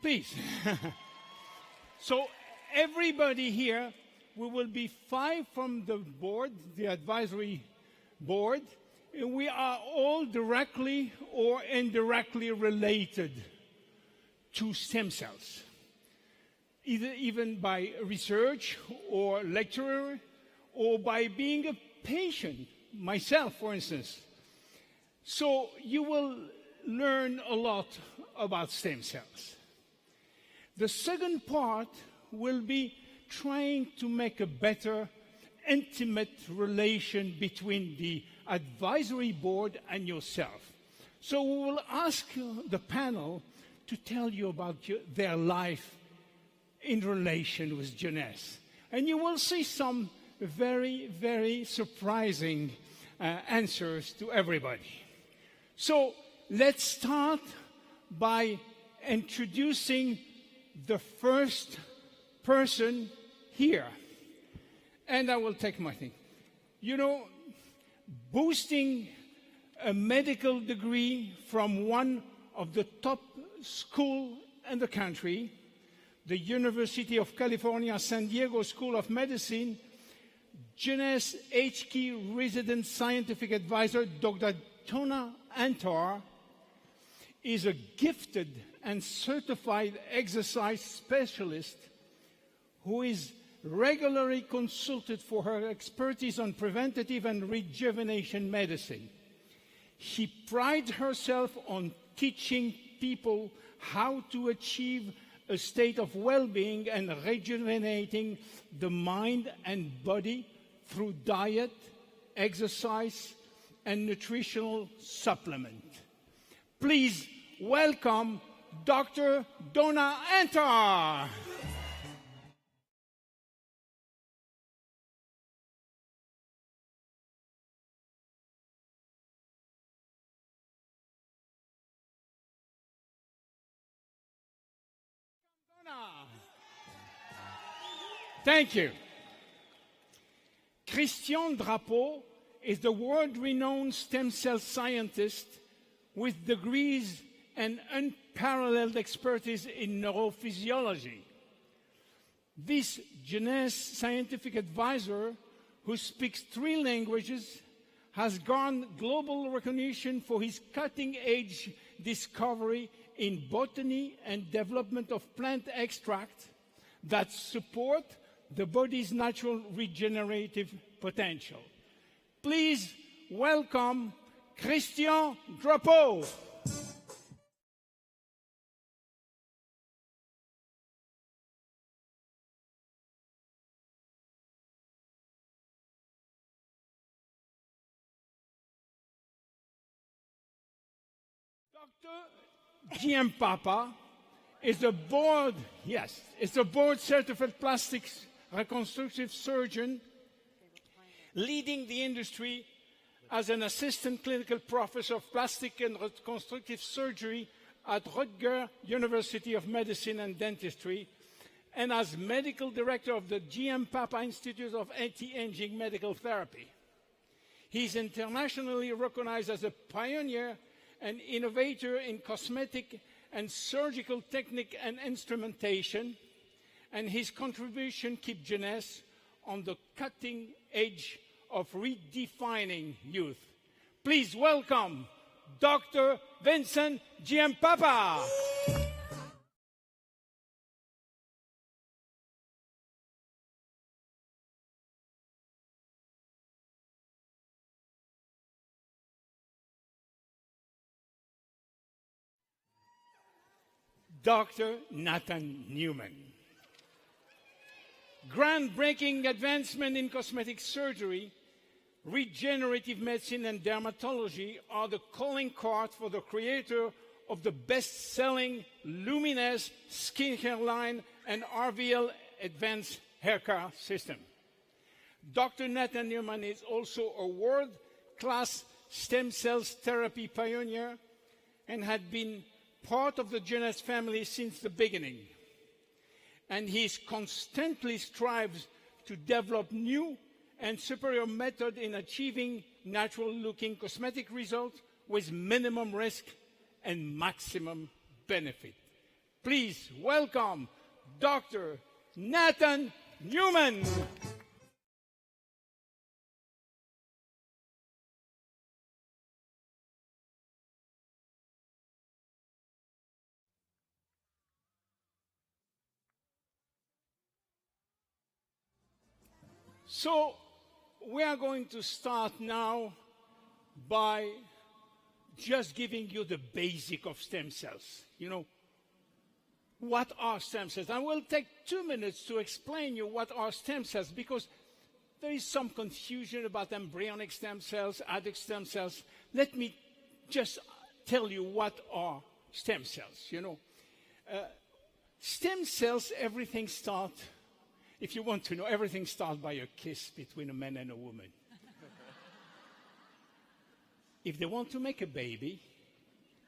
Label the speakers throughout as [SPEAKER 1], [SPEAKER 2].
[SPEAKER 1] Please. So everybody here, we will be 5 from the board, the advisory board. And we are all directly or indirectly related to stem cells, even by research or lecturer, or by being a patient, myself, for instance. So you will learn a lot about stem cells. The second part will be trying to make a better, intimate relation between the advisory board and yourself. So we will ask the panel to tell you about their life in relation with Jeunesse. And you will see some very, very surprising answers to everybody. So let's start by introducing the first person here. And I will take my thing. You know, boosting a medical degree from one of the top schools in the country, the University of California, San Diego School of Medicine, Jeunesse HQ resident scientific advisor, Dr. Donna Antar, is a gifted and certified exercise specialist who is regularly consulted for her expertise on preventative and rejuvenation medicine. She prides herself on teaching people how to achieve a state of well-being and rejuvenating the mind and body through diet, exercise, and nutritional supplement. Please welcome Dr. Donna Antar. Thank you. Christian Drapeau is the world-renowned stem cell scientist with degrees and unparalleled expertise in neurophysiology. This Jeunesse Scientific Advisor, who speaks 3 languages, has garnered global recognition for his cutting-edge discovery in botany and development of plant extracts that support the body's natural regenerative potential. Please welcome Christian Drapeau. Dr. GM Papa is a board-certified plastics reconstructive surgeon leading the industry as an assistant clinical professor of plastic and reconstructive surgery at Rutgers University of Medicine and Dentistry, and as medical director of the GM Papa Institute of Anti-Aging Medical Therapy. He is internationally recognized as a pioneer and innovator in cosmetic and surgical technique and instrumentation, and his contribution keeps Jeunesse on the cutting edge of redefining youth. Please welcome Dr. Vincent Giampapa. Dr. Nathan Newman. Groundbreaking advancement in cosmetic surgery, regenerative medicine, and dermatology are the calling card for the creator of the best-selling Luminous skincare line and RVL advanced hair care system. Dr. Nathan Newman is also a world-class stem cells therapy pioneer and had been part of the Jeunesse family since the beginning. And he constantly strives to develop new and superior methods in achieving natural-looking cosmetic results with minimum risk and maximum benefit. Please welcome Dr. Nathan Newman. So we are going to start now by just giving you the basic of stem cells. You know, what are stem cells? I will take 2 minutes to explain you what are stem cells, because there is some confusion about embryonic stem cells, adult stem cells. Let me just tell you what are stem cells. You know, stem cells, everything starts, if you want to know, everything starts by a kiss between a man and a woman. If they want to make a baby,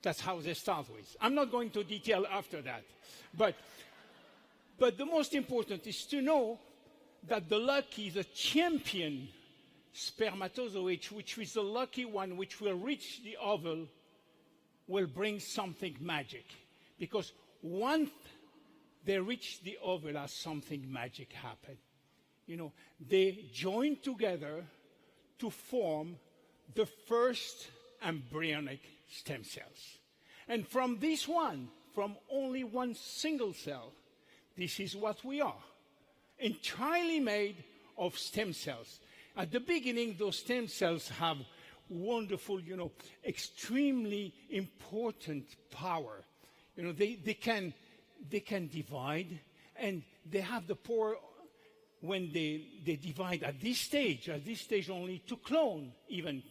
[SPEAKER 1] that's how they start with. I'm not going to detail after that. But the most important is to know that the champion spermatozoid, which is the lucky one which will reach the oval, will bring something magic. Because once they reach the oval, something magic happen. You know, they join together to form the first embryonic stem cells. And from this one, from only one single cell, this is what we are, entirely made of stem cells. At the beginning, those stem cells have wonderful, you know, extremely important power. You know, they can divide, and they have the power when they divide at this stage only to clone even.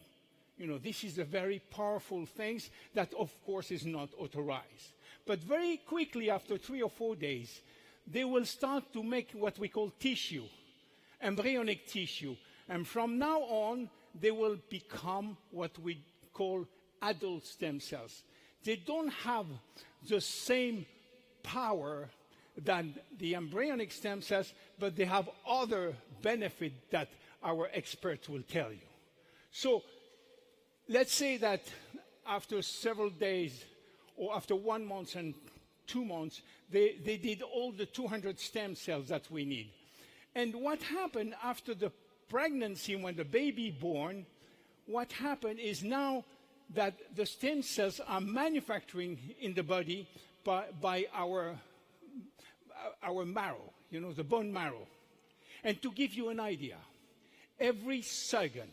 [SPEAKER 1] You know, this is a very powerful thing that, of course, is not authorized. But very quickly, after 3 or 4 days, they will start to make what we call tissue, embryonic tissue. And from now on, they will become what we call adult stem cells. They don't have the same power than the embryonic stem cells, but they have other benefits that our experts will tell you. So let's say that after several days, or after 1 month and 2 months, they did all the 200 stem cells that we need. And what happened after the pregnancy, when the baby born, what happened is now that the stem cells are manufacturing in the body by our marrow, you know, the bone marrow. And to give you an idea, every second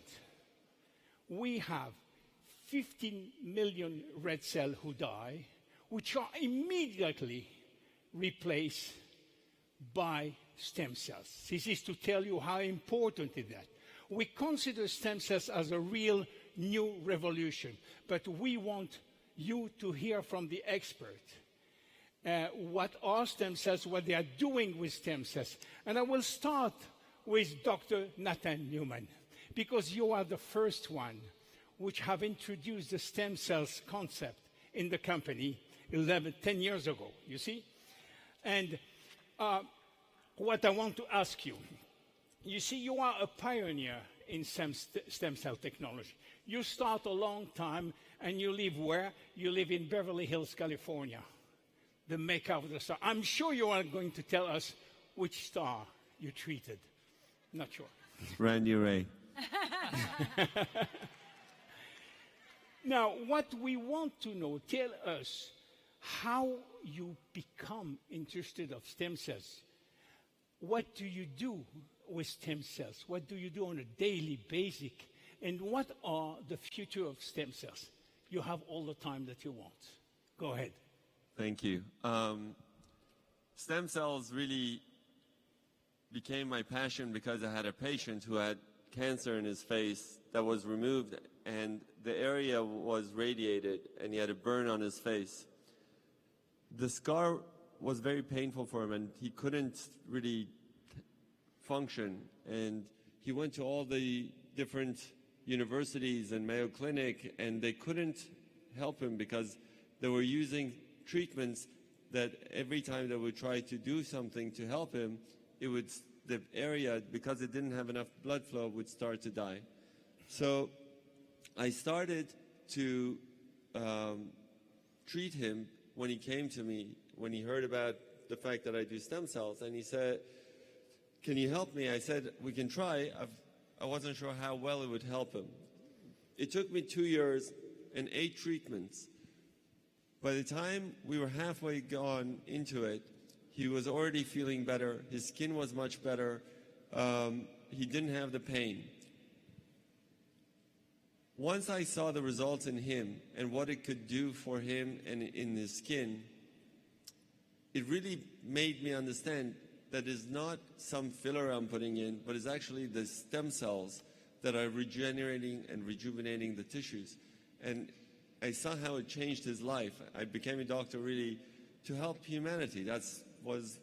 [SPEAKER 1] we have 15 million red cells who die, which are immediately replaced by stem cells. This is to tell you how important it is that. We consider stem cells as a real new revolution, but we want you to hear from the expert what are stem cells, what they are doing with stem cells. And I will start with Dr. Nathan Newman, because you are the first one which have introduced the stem cells concept in the company 10 years ago, you see? And what I want to ask you, you see, you are a pioneer in stem cell technology. You start a long time, and you live where? You live in Beverly Hills, California, the maker of the star. I'm sure you are going to tell us which star you treated. Not sure.
[SPEAKER 2] Randy Ray.
[SPEAKER 1] Now, what we want to know, tell us how you become interested of stem cells. What do you do with stem cells? What do you do on a daily basis? And what are the future of stem cells? You have all the time that you want. Go ahead.
[SPEAKER 2] Thank you. Stem cells really became my passion because I had a patient who had cancer in his face that was removed, and the area was radiated, and he had a burn on his face. The scar was very painful for him, and he couldn't really function. And he went to all the different universities and Mayo Clinic, and they couldn't help him because they were using treatments that every time they would try to do something to help him, the area, because it didn't have enough blood flow, would start to die. So I started to treat him when he came to me, when he heard about the fact that I do stem cells, and he said, "Can you help me?" I said, "We can try." I wasn't sure how well it would help him. It took me 2 years and 8 treatments. By the time we were halfway gone into it, he was already feeling better. His skin was much better. He didn't have the pain. Once I saw the results in him and what it could do for him and in his skin, it really made me understand that it's not some filler I'm putting in, but it's actually the stem cells that are regenerating and rejuvenating the tissues. And I saw how it changed his life. I became a doctor really to help humanity. That was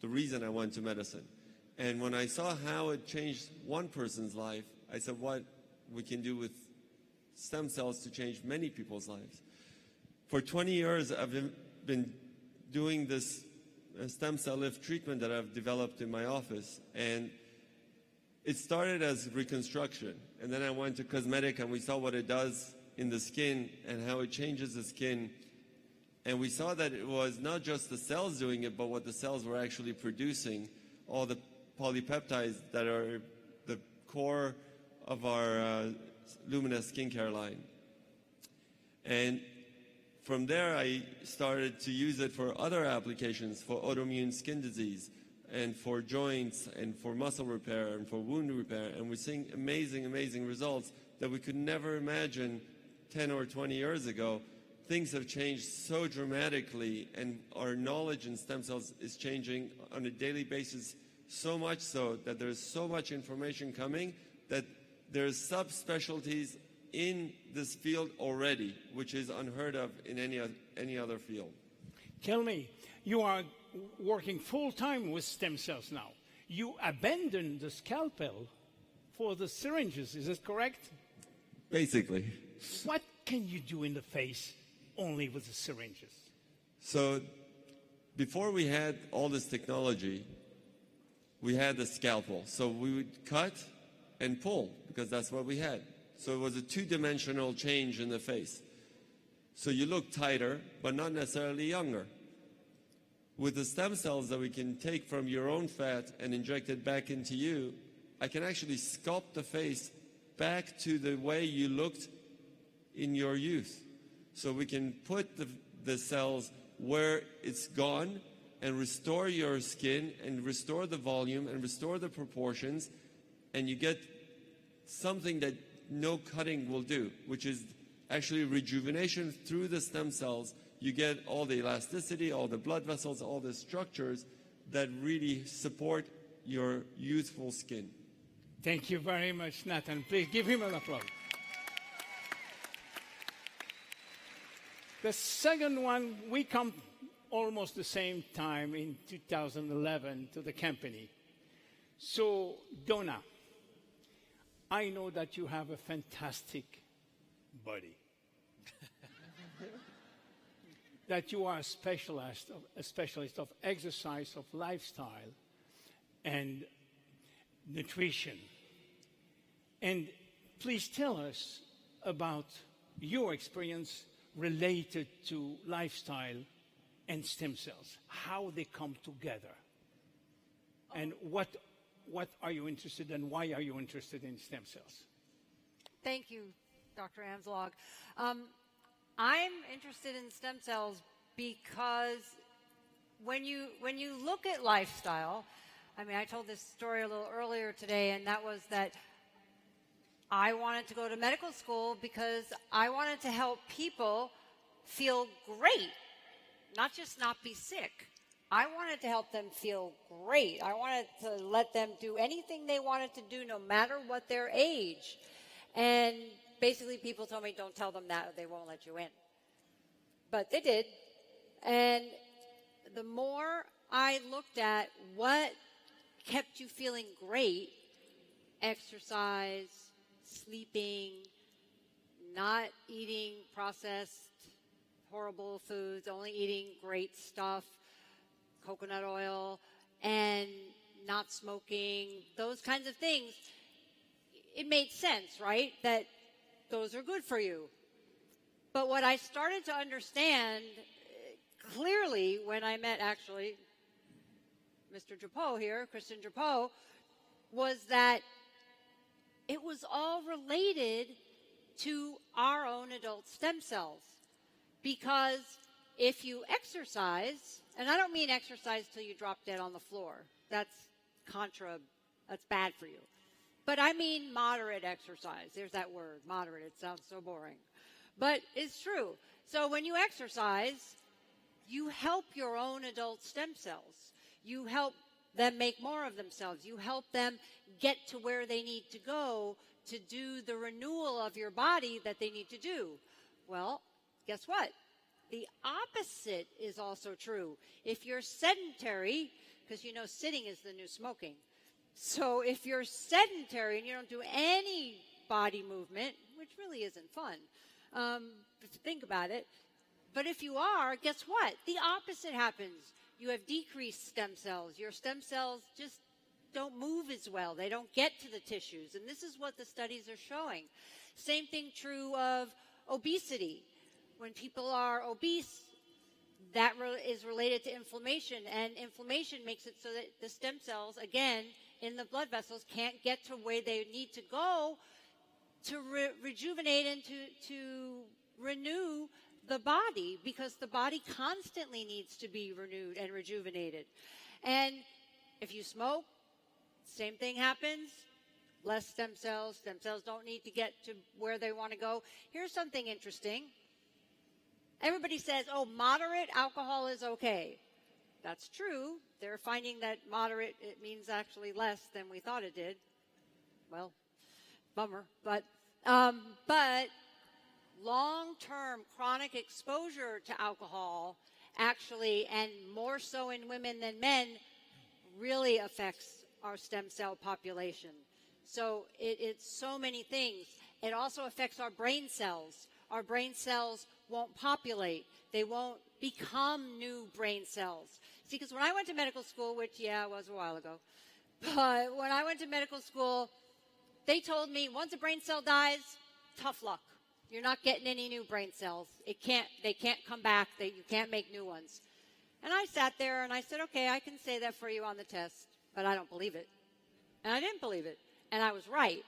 [SPEAKER 2] the reason I went to medicine. And when I saw how it changed one person's life, I said, what we can do with stem cells to change many people's lives. For 20 years, I've been doing this stem cell lift treatment that I've developed in my office. And it started as reconstruction. And then I went to cosmetic, and we saw what it does in the skin and how it changes the skin. And we saw that it was not just the cells doing it, but what the cells were actually producing, all the polypeptides that are the core of our Luminous skincare line. And from there, I started to use it for other applications, for autoimmune skin disease, and for joints, and for muscle repair, and for wound repair. And we're seeing amazing, amazing results that we could never imagine 10 or 20 years ago. Things have changed so dramatically, and our knowledge in stem cells is changing on a daily basis, so much so that there's so much information coming that there's subspecialties in this field already, which is unheard of in any other field.
[SPEAKER 1] Tell me, you are working full-time with stem cells now. You abandoned the scalpel for the syringes, is that correct?
[SPEAKER 2] Basically.
[SPEAKER 1] What can you do in the face only with the syringes?
[SPEAKER 2] So before we had all this technology, we had the scalpel. So we would cut and pull, because that's what we had. So it was a two-dimensional change in the face. So you look tighter, but not necessarily younger. With the stem cells that we can take from your own fat and inject it back into you, I can actually sculpt the face back to the way you looked in your youth. So we can put the cells where it's gone and restore your skin and restore the volume and restore the proportions, and you get something that no cutting will do, which is actually rejuvenation through the stem cells. You get all the elasticity, all the blood vessels, all the structures that really support your youthful skin.
[SPEAKER 1] Thank you very much, Nathan. Please give him an applause. The second one, we come almost the same time in 2011 to the company. So, Donna, I know that you have a fantastic body. That you are a specialist of exercise, of lifestyle, and nutrition. And please tell us about your experience related to lifestyle and stem cells, how they come together, and what are you interested in, why are you interested in stem cells?
[SPEAKER 3] Thank you, Dr. Amslog. I'm interested in stem cells because when you look at lifestyle, I mean, I told this story a little earlier today, and that was that I wanted to go to medical school because I wanted to help people feel great, not just not be sick. I wanted to help them feel great. I wanted to let them do anything they wanted to do, no matter what their age. And basically, people told me, don't tell them that, or they won't let you in. But they did. And the more I looked at what kept you feeling great, exercise, sleeping, not eating processed, horrible foods, only eating great stuff, coconut oil, and not smoking, those kinds of things, it made sense, right? That those are good for you. But what I started to understand clearly, when I met actually Mr. Drapeau here, Christian Drapeau, was that it was all related to our own adult stem cells. Because if you exercise, and I don't mean exercise till you drop dead on the floor. That's bad for you. But I mean moderate exercise. There's that word, moderate. It sounds so boring. But it's true. So when you exercise, you help your own adult stem cells. You help them make more of themselves. You help them get to where they need to go to do the renewal of your body that they need to do. Well, guess what? The opposite is also true. If you're sedentary, because you know sitting is the new smoking. So if you're sedentary and you don't do any body movement, which really isn't fun, if you think about it, but if you are, guess what? The opposite happens. You have decreased stem cells. Your stem cells just don't move as well. They don't get to the tissues. And this is what the studies are showing. Same thing true of obesity. When people are obese, that is related to inflammation. And inflammation makes it so that the stem cells, again, in the blood vessels can't get to where they need to go to rejuvenate and to renew the body, because the body constantly needs to be renewed and rejuvenated. And if you smoke, same thing happens. Less stem cells. Stem cells don't need to get to where they want to go. Here's something interesting. Everybody says, oh, moderate alcohol is okay. That's true. They're finding that moderate, it means actually less than we thought it did. Well, bummer. But long-term chronic exposure to alcohol actually, and more so in women than men, really affects our stem cell population. So it's so many things. It also affects our brain cells. Our brain cells won't populate. They won't become new brain cells. See, because when I went to medical school, which, yeah, it was a while ago, but when I went to medical school, they told me once a brain cell dies, tough luck. You're not getting any new brain cells. They can't come back. You can't make new ones. And I sat there and I said, okay, I can say that for you on the test, but I don't believe it. And I didn't believe it. And I was right,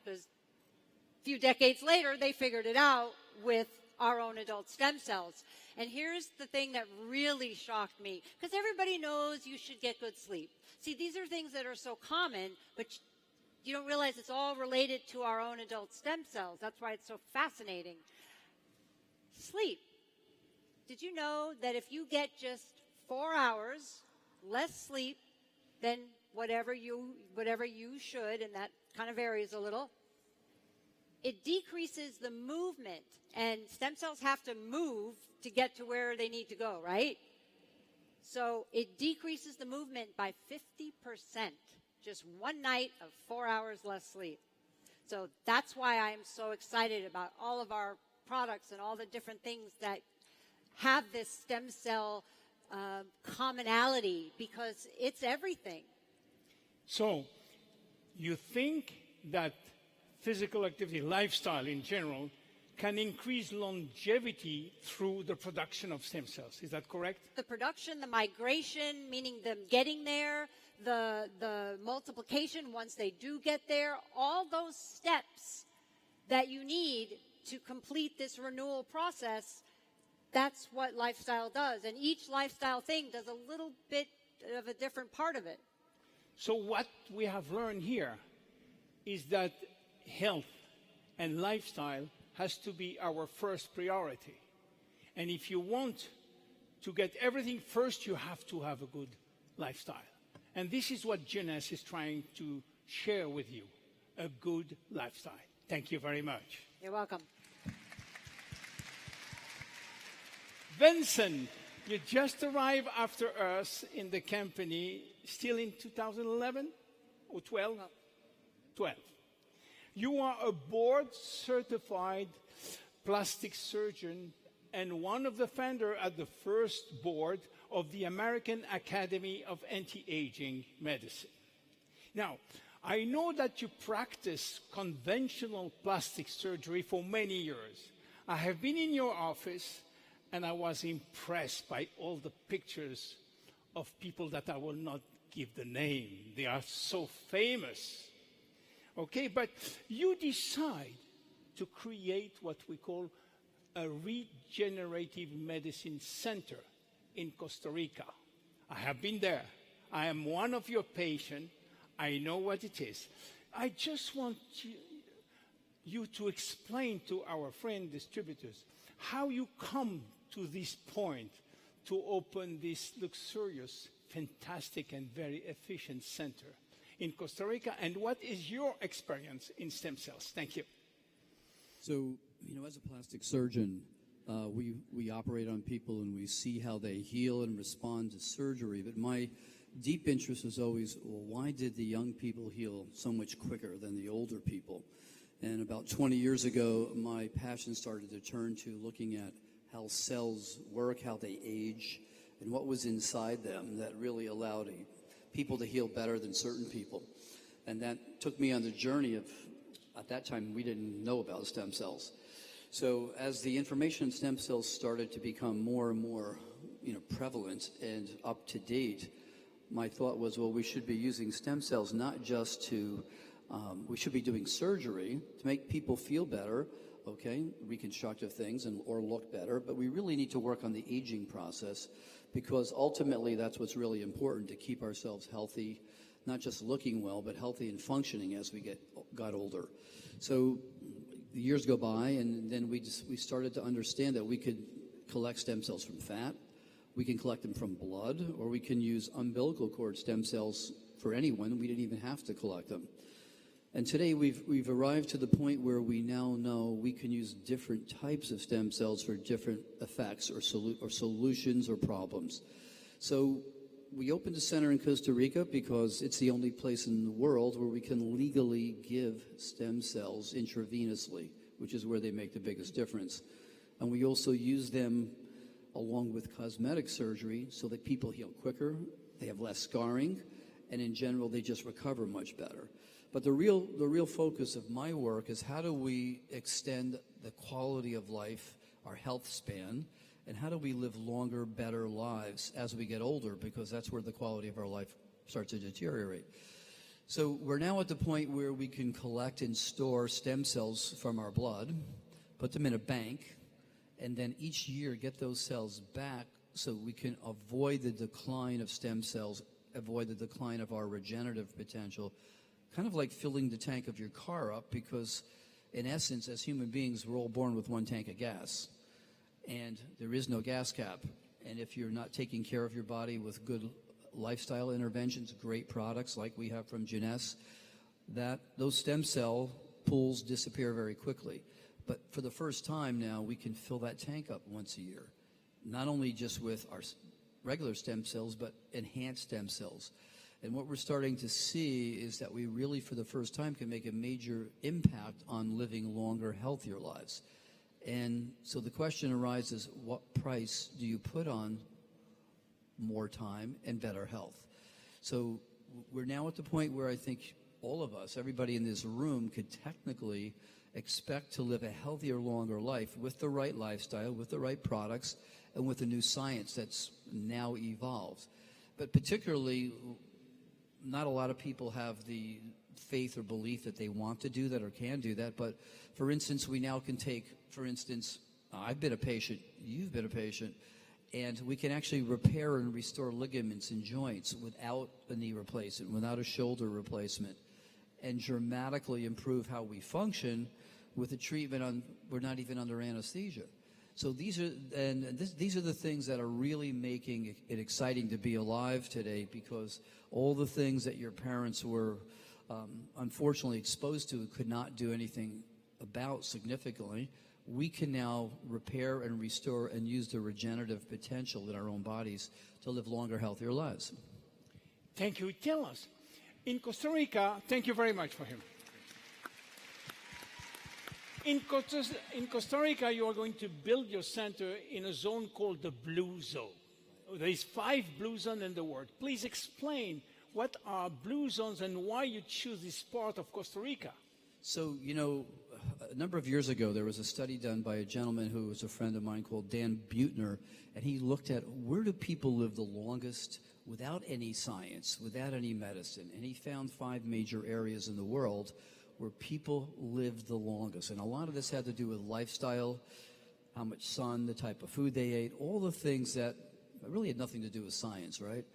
[SPEAKER 3] because a few decades later, they figured it out with our own adult stem cells. And here's the thing that really shocked me, because everybody knows you should get good sleep. See, these are things that are so common, but you don't realize it's all related to our own adult stem cells. That's why it's so fascinating. Sleep. Did you know that if you get just 4 hours less sleep than whatever you should, and that kind of varies a little, it decreases the movement, and stem cells have to move to get to where they need to go, right? So it decreases the movement by 50%, just one night of 4 hours less sleep. So that's why I'm so excited about all of our products and all the different things that have this stem cell commonality, because it's everything.
[SPEAKER 1] So you think that physical activity, lifestyle in general, can increase longevity through the production of stem cells. Is that correct?
[SPEAKER 3] The production, the migration, meaning them getting there, the multiplication once they do get there, all those steps that you need to complete this renewal process, that's what lifestyle does. And each lifestyle thing does a little bit of a different part of it.
[SPEAKER 1] So what we have learned here is that health and lifestyle has to be our first priority. And if you want to get everything first, you have to have a good lifestyle. And this is what Jeunesse is trying to share with you, a good lifestyle. Thank you very much.
[SPEAKER 3] You're welcome.
[SPEAKER 1] Vincent, you just arrived after us in the company, still in 2011 or 12? 12. You are a board-certified plastic surgeon and one of the founders at the first board of the American Academy of Anti-Aging Medicine. Now, I know that you practice conventional plastic surgery for many years. I have been in your office, and I was impressed by all the pictures of people that I will not give the name. They are so famous. Okay, but you decide to create what we call a regenerative medicine center in Costa Rica. I have been there. I am one of your patients. I know what it is. I just want you to explain to our friend distributors how you come to this point to open this luxurious, fantastic, and very efficient center in Costa Rica, and what is your experience in stem cells? Thank you.
[SPEAKER 4] So, as a plastic surgeon, we operate on people and we see how they heal and respond to surgery. But my deep interest is always, well, why did the young people heal so much quicker than the older people? And about 20 years ago, my passion started to turn to looking at how cells work, how they age, and what was inside them that really allowed people to heal better than certain people. And that took me on the journey of, at that time, we didn't know about stem cells. So as the information in stem cells started to become more and more prevalent and up to date, my thought was, well, we should be using stem cells not just to, we should be doing surgery to make people feel better, okay, reconstructive things or look better, but we really need to work on the aging process, because ultimately that's what's really important, to keep ourselves healthy, not just looking well, but healthy and functioning as we got older. So the years go by, and then we started to understand that we could collect stem cells from fat, we can collect them from blood, or we can use umbilical cord stem cells for anyone. We didn't even have to collect them. And today we've arrived to the point where we now know we can use different types of stem cells for different effects or solutions or problems. So we opened a center in Costa Rica because it's the only place in the world where we can legally give stem cells intravenously, which is where they make the biggest difference. And we also use them along with cosmetic surgery so that people heal quicker, they have less scarring, and in general they just recover much better. But the real focus of my work is how do we extend the quality of life, our health span, and how do we live longer, better lives as we get older, because that's where the quality of our life starts to deteriorate. So we're now at the point where we can collect and store stem cells from our blood, put them in a bank, and then each year get those cells back so we can avoid the decline of stem cells, avoid the decline of our regenerative potential, kind of like filling the tank of your car up, because in essence, as human beings, we're all born with one tank of gas, and there is no gas cap. And if you're not taking care of your body with good lifestyle interventions, great products like we have from Jeunesse, those stem cell pools disappear very quickly. But for the first time now, we can fill that tank up once a year, not only just with our regular stem cells, but enhanced stem cells. And what we're starting to see is that we really, for the first time, can make a major impact on living longer, healthier lives. And so the question arises, what price do you put on more time and better health? So we're now at the point where I think all of us, everybody in this room, could technically expect to live a healthier, longer life with the right lifestyle, with the right products, and with the new science that's now evolved. But particularly, not a lot of people have the faith or belief that they want to do that or can do that. But for instance, we now can take, for instance, I've been a patient, you've been a patient, and we can actually repair and restore ligaments and joints without a knee replacement, without a shoulder replacement, and dramatically improve how we function with a treatment we're not even under anesthesia. So these are the things that are really making it exciting to be alive today, because all the things that your parents were unfortunately exposed to and could not do anything about significantly, we can now repair and restore and use the regenerative potential in our own bodies to live longer, healthier lives.
[SPEAKER 1] Thank you. Tell us, in Costa Rica, thank you very much for him. In Costa Rica, you are going to build your center in a zone called the Blue Zone. There is 5 blue zones in the world. Please explain what are blue zones and why you choose this part of Costa Rica.
[SPEAKER 4] So, a number of years ago, there was a study done by a gentleman who was a friend of mine called Dan Buettner, and he looked at where do people live the longest without any science, without any medicine. And he found 5 major areas in the world where people live the longest. And a lot of this had to do with lifestyle, how much sun, the type of food they ate, all the things that really had nothing to do with science, right?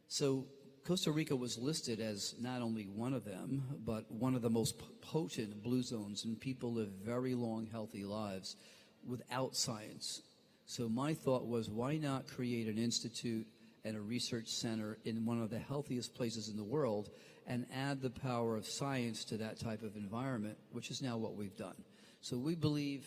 [SPEAKER 4] So Costa Rica was listed as not only one of them, but one of the most potent blue zones, and people live very long, healthy lives without science. So my thought was, why not create an institute and a research center in one of the healthiest places in the world and add the power of science to that type of environment, which is now what we've done. So we believe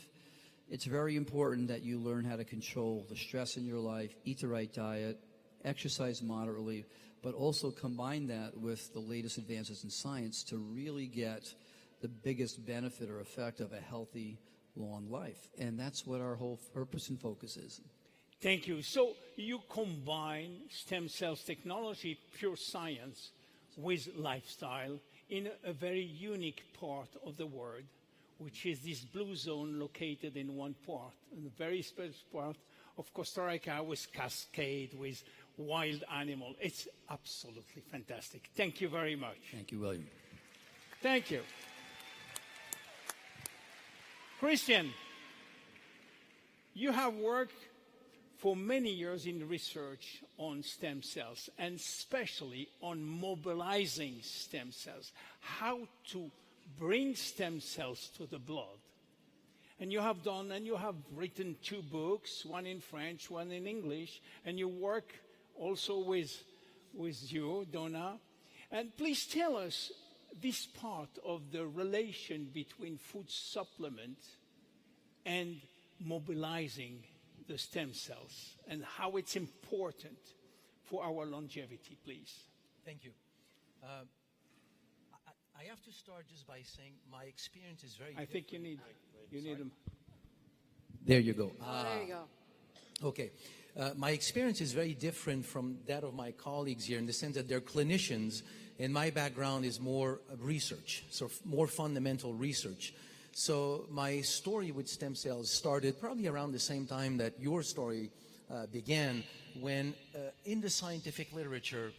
[SPEAKER 4] it's very important that you learn how to control the stress in your life, eat the right diet, exercise moderately, but also combine that with the latest advances in science to really get the biggest benefit or effect of a healthy, long life. And that's what our whole purpose and focus is.
[SPEAKER 1] Thank you. So you combine stem cells technology, pure science, with lifestyle in a very unique part of the world, which is this blue zone located in one part, in a very special part of Costa Rica with cascade, with wild animal. It's absolutely fantastic. Thank you very much.
[SPEAKER 4] Thank you, William.
[SPEAKER 1] Thank you. Christian, you have worked for many years in research on stem cells, and especially on mobilizing stem cells, how to bring stem cells to the blood. And you have written 2 books, one in French, one in English, and you work also with you, Donna. And please tell us this part of the relation between food supplement and mobilizing the stem cells and how it's important for our longevity, please.
[SPEAKER 5] Thank you. I have to start just by saying my experience is very
[SPEAKER 1] I
[SPEAKER 5] different.
[SPEAKER 1] think you need them.
[SPEAKER 5] There you go.
[SPEAKER 3] There you go.
[SPEAKER 5] Okay. My experience is very different from that of my colleagues here in the sense that they're clinicians, and my background is more research, so more fundamental research. So my story with stem cells started probably around the same time that your story began, when in the scientific literature,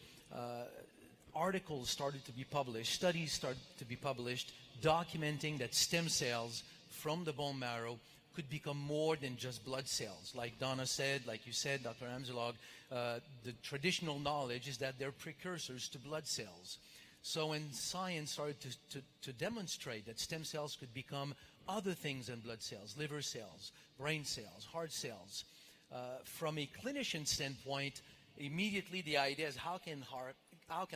[SPEAKER 5] articles started to be published, studies started to be published, documenting that stem cells from the bone marrow could become more than just blood cells. Like Donna said, like you said, Dr. Amzalog, the traditional knowledge is that they're precursors to blood cells. So when science started to demonstrate that stem cells could become other things than blood cells, liver cells, brain cells, heart cells, from a clinician standpoint, immediately the idea is how can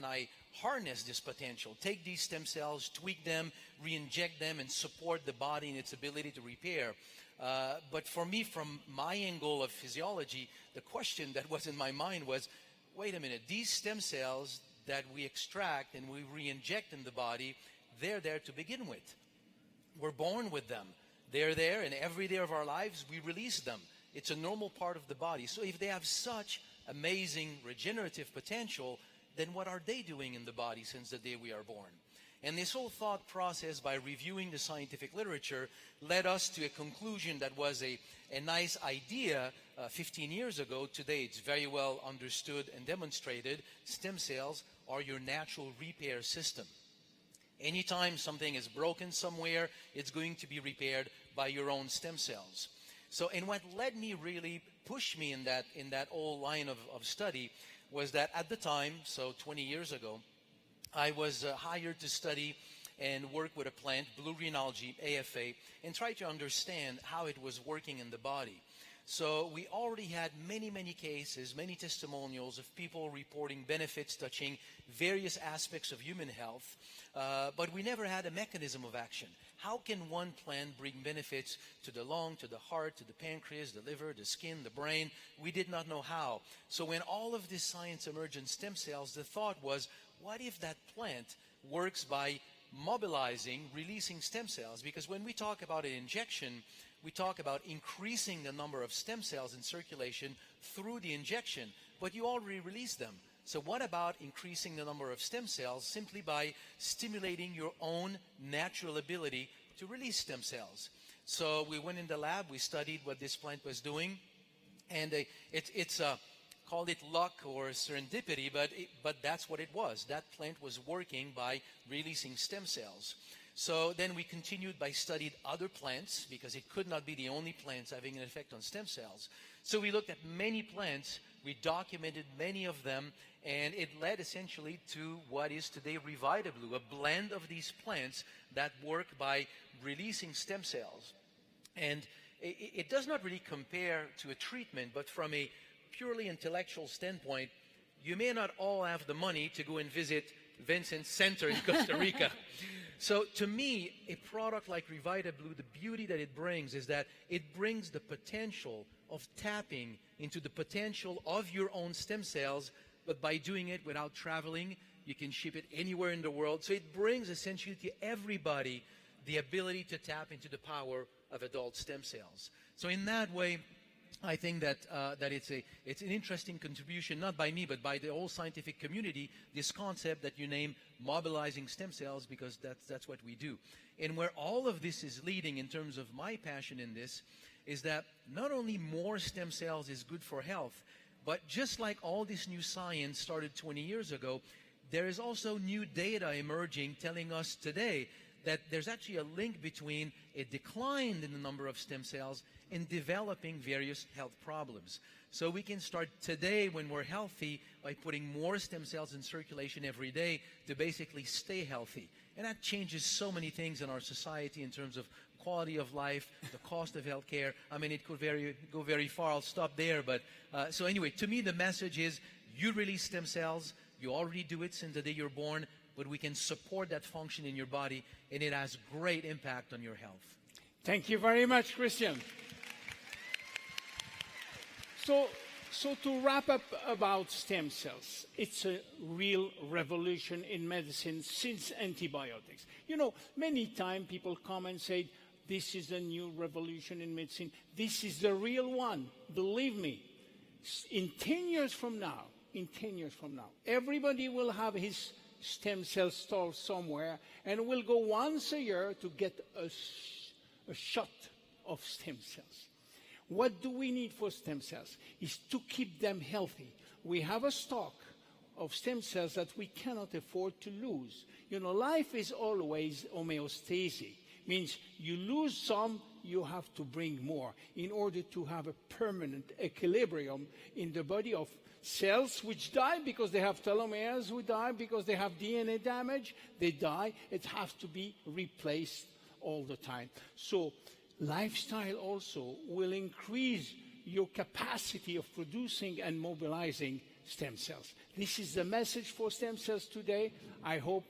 [SPEAKER 5] I harness this potential, take these stem cells, tweak them, re-inject them, and support the body in its ability to repair. But for me, from my angle of physiology, the question that was in my mind was, wait a minute, these stem cells that we extract and we re-inject in the body, they're there to begin with. We're born with them. They're there, and every day of our lives, we release them. It's a normal part of the body. So if they have such amazing regenerative potential, then what are they doing in the body since the day we are born? And this whole thought process, by reviewing the scientific literature, led us to a conclusion that was a nice idea 15 years ago. Today, it's very well understood and demonstrated. Stem cells are your natural repair system. Anytime something is broken somewhere, it's going to be repaired by your own stem cells. So, and what led me really, pushed me in that whole line of study, was that at the time, so 20 years ago, I was hired to study and work with a plant, blue green algae, AFA, and try to understand how it was working in the body. So we already had many, many cases, many testimonials of people reporting benefits touching various aspects of human health, but we never had a mechanism of action. How can one plant bring benefits to the lung, to the heart, to the pancreas, the liver, the skin, the brain? We did not know how. So when all of this science emerged in stem cells, the thought was, what if that plant works by mobilizing, releasing stem cells? Because when we talk about an injection, we talk about increasing the number of stem cells in circulation through the injection, but you already release them. So what about increasing the number of stem cells simply by stimulating your own natural ability to release stem cells? So we went in the lab, we studied what this plant was doing, and it's called it luck or serendipity, but that's what it was. That plant was working by releasing stem cells. So then we continued by studied other plants, because it could not be the only plants having an effect on stem cells. So we looked at many plants, we documented many of them, and it led essentially to what is today RevitaBlue, a blend of these plants that work by releasing stem cells. And it does not really compare to a treatment, but from a purely intellectual standpoint, you may not all have the money to go and visit Vincent's Center in Costa Rica. So to me, a product like RevitaBlue, the beauty that it brings is that it brings the potential of tapping into the potential of your own stem cells, but by doing it without traveling, you can ship it anywhere in the world. So it brings essentially to everybody the ability to tap into the power of adult stem cells. So in that way, I think that it's an interesting contribution, not by me, but by the whole scientific community, this concept that you name mobilizing stem cells, because that's what we do. And where all of this is leading in terms of my passion in this is that not only more stem cells is good for health, but just like all this new science started 20 years ago, there is also new data emerging telling us today that there's actually a link between a decline in the number of stem cells and developing various health problems. So we can start today when we're healthy by putting more stem cells in circulation every day to basically stay healthy. And that changes so many things in our society in terms of quality of life, the cost of healthcare. I mean, it could go very far. I'll stop there. But so anyway, to me, the message is you release stem cells. You already do it since the day you're born, but we can support that function in your body, and it has great impact on your health.
[SPEAKER 1] Thank you very much, Christian. So to wrap up about stem cells, it's a real revolution in medicine since antibiotics. You know, many times people come and say, this is a new revolution in medicine. This is the real one. Believe me, in 10 years from now, everybody will have his stem cell store somewhere and will go once a year to get a shot of stem cells. What do we need for stem cells? Is to keep them healthy. We have a stock of stem cells that we cannot afford to lose. You know, life is always homeostasis. Means you lose some, you have to bring more in order to have a permanent equilibrium in the body of cells which die because they have telomeres, who die because they have DNA damage. They die. It has to be replaced all the time. So lifestyle also will increase your capacity of producing and mobilizing stem cells. This is the message for stem cells today. I hope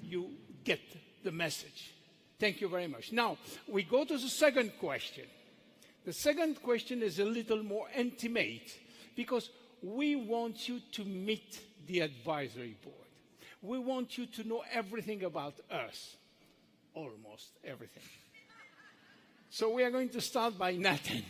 [SPEAKER 1] you get the message. Thank you very much. Now, we go to the second question. The second question is a little more intimate because we want you to meet the advisory board. We want you to know everything about us, almost everything. So we are going to start by Nathan.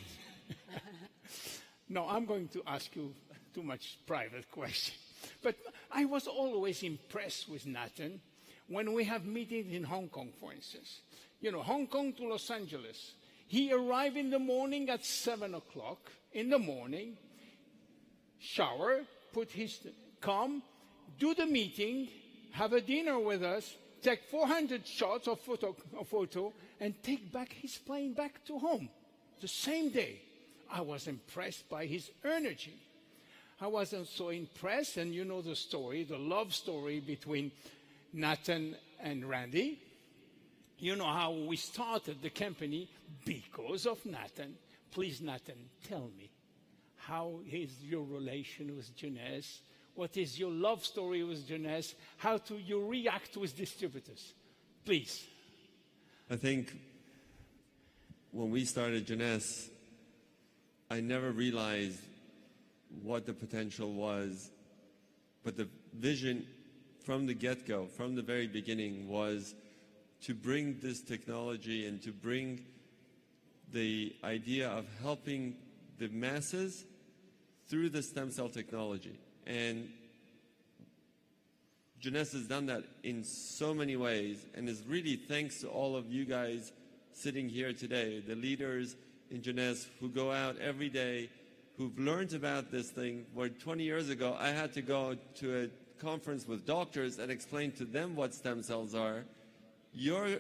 [SPEAKER 1] No, I'm going to ask you too much private question. But I was always impressed with Nathan when we have meetings in Hong Kong, for instance. You know, Hong Kong to Los Angeles. He arrived in the morning at 7 o'clock in the morning, shower, come, do the meeting, have a dinner with us, take 400 shots of photo, and take back his plane back to home the same day. I was impressed by his energy. I wasn't so impressed, and you know the story, the love story between Nathan and Randy. You know how we started the company because of Nathan. Please, Nathan, tell me, how is your relation with Jeunesse? What is your love story with Jeunesse? How do you react with distributors? Please.
[SPEAKER 2] I think when we started Jeunesse, I never realized what the potential was, but the vision from the get-go, from the very beginning, was to bring this technology and to bring the idea of helping the masses through the stem cell technology. And Jeunesse has done that in so many ways, and is really thanks to all of you guys sitting here today, the leaders in Jeunesse who go out every day, who've learned about this thing, where 20 years ago I had to go to a conference with doctors and explain to them what stem cells are. You're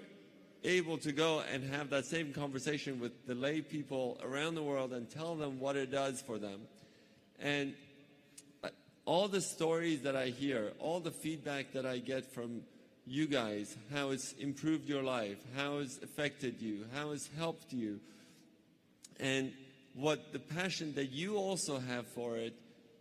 [SPEAKER 2] able to go and have that same conversation with the lay people around the world and tell them what it does for them. And all the stories that I hear, all the feedback that I get from you guys, how it's improved your life, how it's affected you, how it's helped you, and what the passion that you also have for it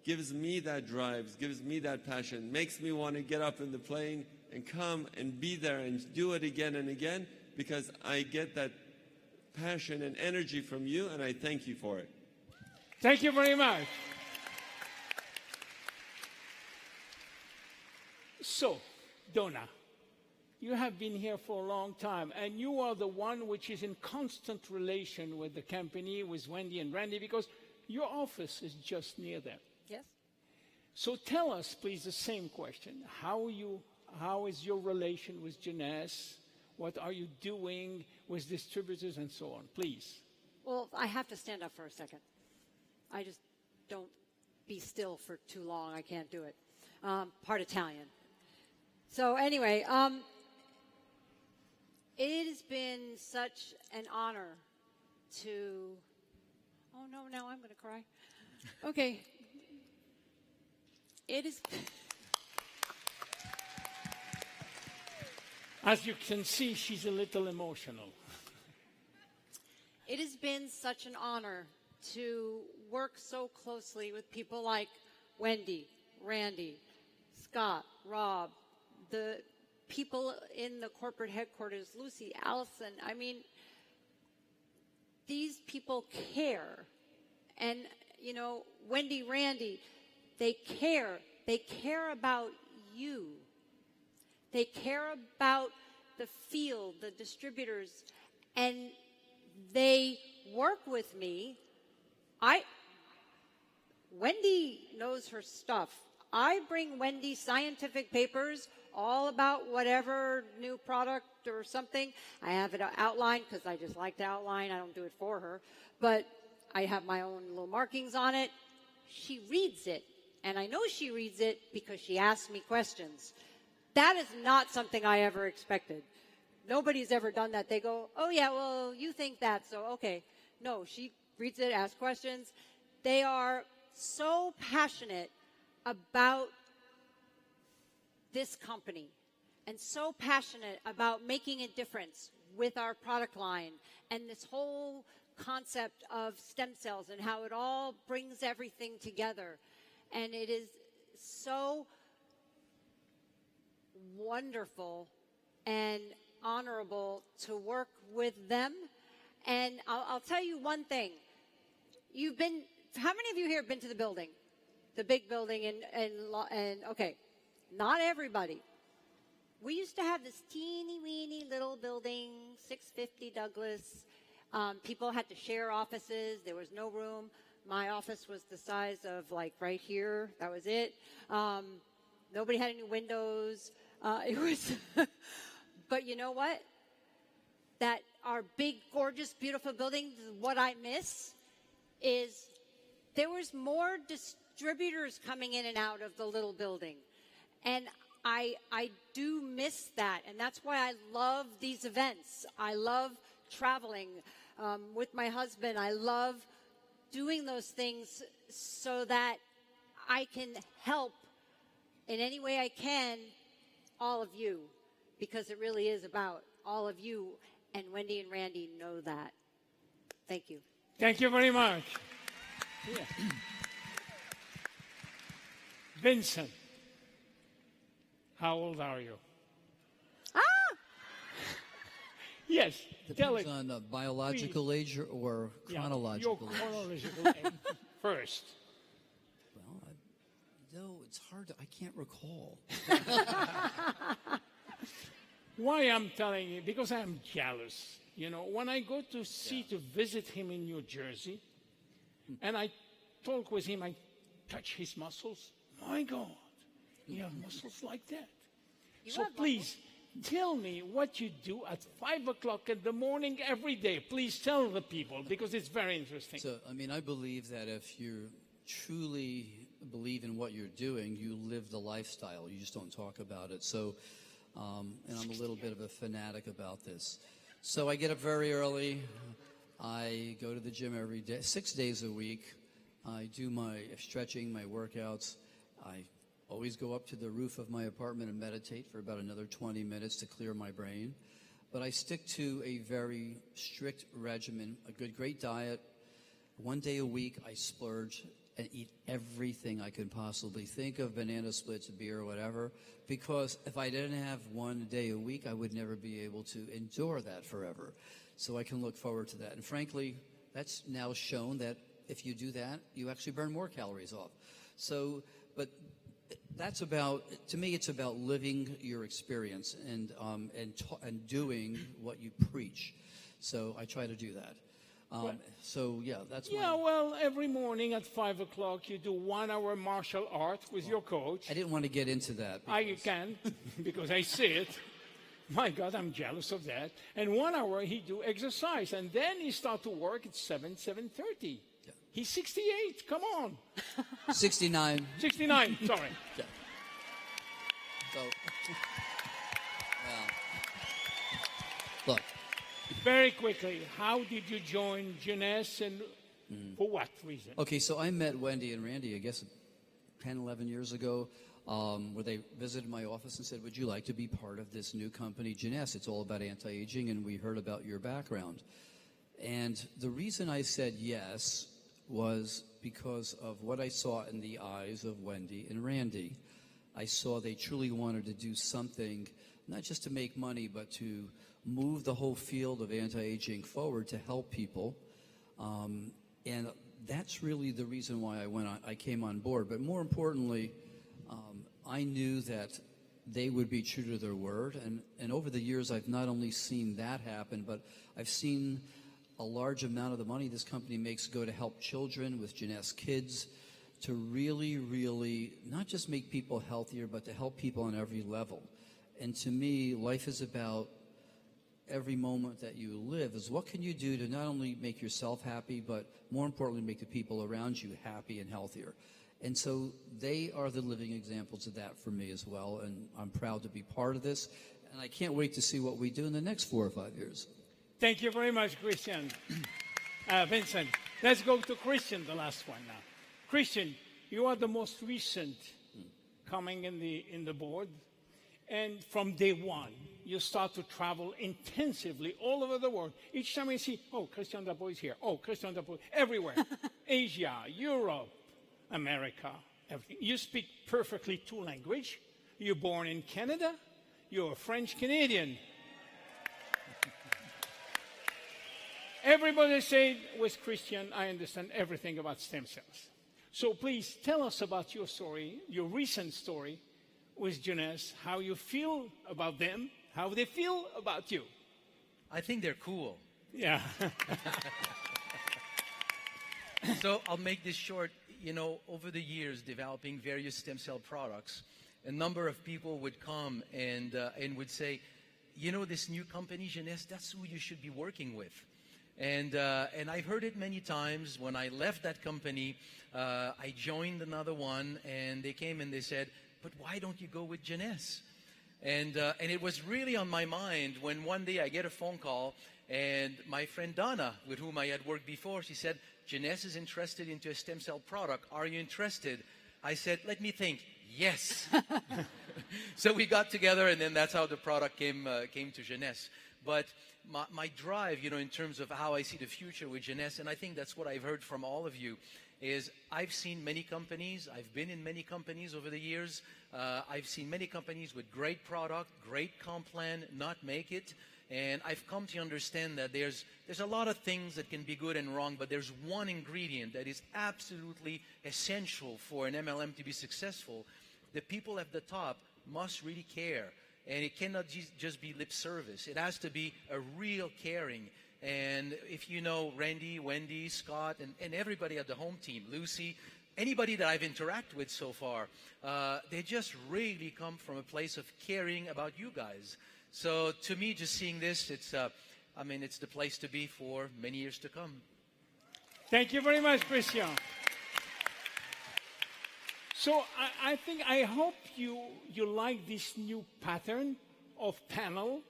[SPEAKER 2] gives me that drive, gives me that passion, makes me want to get up in the plane and come and be there and do it again and again, because I get that passion and energy from you, and I thank you for it.
[SPEAKER 1] Thank you very much. So, Donna, you have been here for a long time, and you are the one which is in constant relation with the company, with Wendy and Randy, because your office is just near them.
[SPEAKER 3] Yes.
[SPEAKER 1] So tell us, please, the same question. How is your relation with Jeunesse? What are you doing with distributors and so on? Please.
[SPEAKER 3] Well, I have to stand up for a second. I just don't be still for too long. I can't do it. Part Italian. So anyway, it has been such an honor to... Oh, no, now I'm going to cry. Okay. It is...
[SPEAKER 1] As you can see, she's a little emotional.
[SPEAKER 3] It has been such an honor to work so closely with people like Wendy, Randy, Scott, Rob, the people in the corporate headquarters, Lucy, Allison. I mean, these people care. And, you know, Wendy, Randy, they care. They care about you. They care about the field, the distributors, and they work with me. Wendy knows her stuff. I bring Wendy scientific papers all about whatever new product or something. I have it outlined because I just like to outline. I don't do it for her. But I have my own little markings on it. She reads it. And I know she reads it because she asks me questions. That is not something I ever expected. Nobody's ever done that. They go, oh, yeah, well, you think that, so okay. No, she reads it, asks questions. They are so passionate about this company and so passionate about making a difference with our product line and this whole concept of stem cells and how it all brings everything together. And it is so wonderful and honorable to work with them. And I'll tell you one thing. How many of you here have been to the building? The big building and okay, not everybody. We used to have this teeny weeny little building, 650 Douglas. People had to share offices. There was no room. My office was the size of like right here. That was it. Nobody had any windows. It was, but you know what? That our big, gorgeous, beautiful building, what I miss is there was more distributors coming in and out of the little building. And I do miss that. And that's why I love these events. I love traveling with my husband. I love doing those things so that I can help in any way I can all of you, because it really is about all of you, and Wendy and Randy know that. Thank you.
[SPEAKER 1] Thank you very much. Yeah. Vincent, how old are you? Yes, tell it.
[SPEAKER 4] Depends on biological age or chronological
[SPEAKER 1] your
[SPEAKER 4] age.
[SPEAKER 1] chronological age first.
[SPEAKER 4] Well, no, it's hard. I can't recall.
[SPEAKER 1] Why I'm telling you? Because I'm jealous. You know, when I go to visit him in New Jersey, and I talk with him, I touch his muscles. My God, he has muscles like that. So
[SPEAKER 3] have
[SPEAKER 1] please, tell me what you do at 5 o'clock in the morning every day. Please tell the people, because it's very interesting.
[SPEAKER 4] So, I mean, I believe that if you truly believe in what you're doing, you live the lifestyle. You just don't talk about it. So, and I'm a little bit of a fanatic about this. So I get up very early. I go to the gym every day, 6 days a week. I do my stretching, my workouts. I always go up to the roof of my apartment and meditate for about another 20 minutes to clear my brain. But I stick to a very strict regimen, a great diet. 1 day a week, I splurge and eat everything I can possibly think of, banana splits, beer, whatever, because if I didn't have 1 day a week, I would never be able to endure that forever. So I can look forward to that. And frankly, that's now shown that if you do that, you actually burn more calories off. So, but that's about, to me, it's about living your experience and doing what you preach. So I try to do that. So yeah, that's
[SPEAKER 1] Yeah, well, every morning at 5 o'clock, you do 1 hour martial art with your coach.
[SPEAKER 4] I didn't want to get into that.
[SPEAKER 1] I can, because I see it. My God, I'm jealous of that. And 1 hour he do exercise, and then he start to work at 7:30.
[SPEAKER 4] Yeah.
[SPEAKER 1] He's 68. Come on.
[SPEAKER 4] 69.
[SPEAKER 1] 69. Sorry.
[SPEAKER 4] Yeah. So, well, look.
[SPEAKER 1] Very quickly, how did you join Jeunesse, and for what reason?
[SPEAKER 4] Okay, so I met Wendy and Randy, I guess 10, 11 years ago, where they visited my office and said, would you like to be part of this new company, Jeunesse? It's all about anti-aging, and we heard about your background. And the reason I said yes was because of what I saw in the eyes of Wendy and Randy. I saw they truly wanted to do something, not just to make money, but to move the whole field of anti-aging forward to help people. And that's really the reason why I came on board. But more importantly, I knew that they would be true to their word. And over the years, I've not only seen that happen, but I've seen a large amount of the money this company makes go to help children with Jeunesse Kids, to really, really not just make people healthier, but to help people on every level. And to me, life is about every moment that you live is what can you do to not only make yourself happy, but more importantly, make the people around you happy and healthier. And so they are the living examples of that for me as well, and I'm proud to be part of this, and I can't wait to see what we do in the next 4 or 5 years.
[SPEAKER 1] Thank you very much, Christian. Vincent, let's go to Christian, the last one now. Christian, you are the most recent coming in the board, and from day one, you start to travel intensively all over the world. Each time I see, oh, Christian Dapo is here. Oh, Christian Dapo, everywhere. Asia, Europe, America, everything. You speak perfectly 2 languages. You're born in Canada. You're a French-Canadian. Everybody said, with Christian, I understand everything about stem cells. So please tell us about your story, your recent story with Jeunesse, how you feel about them, how they feel about you.
[SPEAKER 5] I think they're cool.
[SPEAKER 1] Yeah.
[SPEAKER 5] So I'll make this short. You know, over the years, developing various stem cell products, a number of people would come and would say, you know, this new company, Jeunesse, that's who you should be working with. And I've heard it many times. When I left that company, I joined another one, and they came and they said, but why don't you go with Jeunesse? And it was really on my mind when one day I get a phone call, and my friend Donna, with whom I had worked before, she said, Jeunesse is interested into a stem cell product. Are you interested? I said, let me think. Yes. So we got together, and then that's how the product came to Jeunesse. But my drive, you know, in terms of how I see the future with Jeunesse, and I think that's what I've heard from all of you, is I've seen many companies. I've been in many companies over the years. I've seen many companies with great product, great comp plan, not make it. And I've come to understand that there's a lot of things that can be good and wrong, but there's one ingredient that is absolutely essential for an MLM to be successful. The people at the top must really care. And it cannot just be lip service. It has to be a real caring. And if you know Randy, Wendy, Scott, and everybody at the home team, Lucy, anybody that I've interacted with so far, they just really come from a place of caring about you guys. So to me, just seeing this, it's the place to be for many years to come.
[SPEAKER 1] Thank you very much, Christian. So I hope you like this new pattern of panel,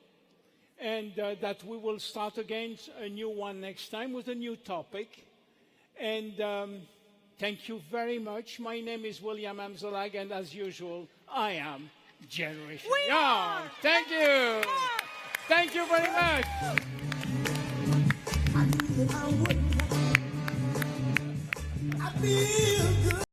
[SPEAKER 1] and that we will start again a new one next time with a new topic. And thank you very much. My name is William Amzalag, and as usual, I am Generation Young. Thank you. Thank you very much.
[SPEAKER 6] I feel